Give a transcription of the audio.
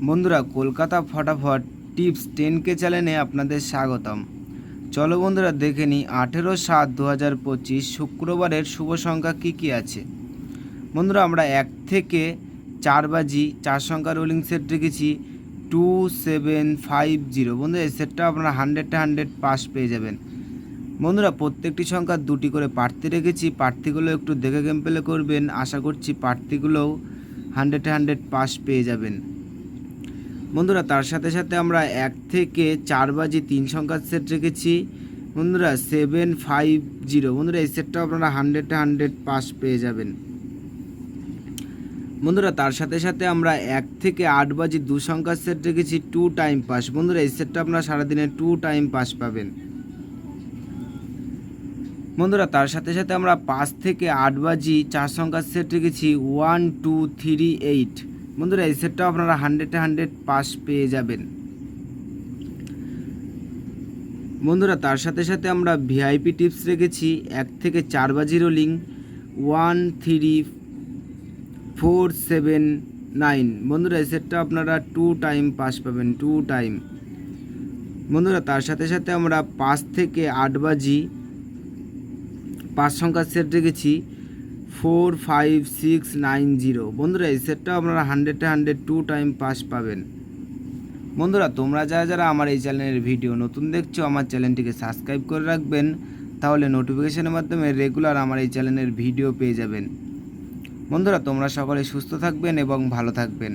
বন্ধুরা, কলকাতা ফটাফট tips 10K চ্যানেলে আপনাদের স্বাগতম। চলো বন্ধুরা দেখে নিই 18/7/2025 শুক্রবারের শুভ সংখ্যা কী আছে। বন্ধুরা, আমরা 1 থেকে 4 বাজি 4 সংখ্যা রোলিং সেট রেখেছি 2750। বন্ধুরা, এই সেটটা আপনারা 100 পাস পেয়ে যাবেন। বন্ধুরা, প্রত্যেকটি সংখ্যা 2টি করে প্রার্থী রেখেছি। প্রার্থীগুলো একটু দেখে গেম প্লে করবেন। আশা করছি প্রার্থীগুলোও 100 পাস পেয়ে যাবেন। বন্ধুরা, তার সাথে সাথে আমরা 1 থেকে 4 বাজি 3 সংখ্যার সেট রেখেছি বন্ধুরা 750। বন্ধুরা, এই সেটটাও আপনারা 100 পাস পেয়ে যাবেন। বন্ধুরা, তার সাথে সাথে আমরা 1 থেকে 8 বাজি 2 সংখ্যার সেট রেখেছি 2 টাইম পাস। বন্ধুরা, এই সেটটা আপনারা সারাদিনে 2 টাইম পাস পাবেন। বন্ধুরা, তার সাথে সাথে আমরা 5 থেকে 8 বাজি 4 সংখ্যার সেট রেখেছি 1 2 3 8। বন্ধুরা, এই সেটটাও আপনারা 100 পাস পেয়ে যাবেন। বন্ধুরা, তার সাথে সাথে আমরা ভিআইপি টিপস রেখেছি 1 থেকে 4 বাজি রোলিং 1 3 4 7 9। বন্ধুরা, এই সেটটা আপনারা 2 টাইম পাস পাবেন, 2 টাইম। বন্ধুরা, তার সাথে সাথে আমরা 5 থেকে 8 বাজি 5 সংখ্যার সেট রেখেছি 4 5 6 9 0। বন্ধুরা, এই সেটটা আপনারা 100 2 টাইম পাস পাবেন। বন্ধুরা, তোমরা যারা আমার এই চ্যানেলের ভিডিও নতুন দেখছো, আমার চ্যানেলটিকে সাবস্ক্রাইব করে রাখবেন, তাহলে নোটিফিকেশনের মাধ্যমে রেগুলার আমার এই চ্যানেলের ভিডিও পেয়ে যাবেন। বন্ধুরা, তোমরা সকলে সুস্থ থাকবেন এবং ভালো থাকবেন।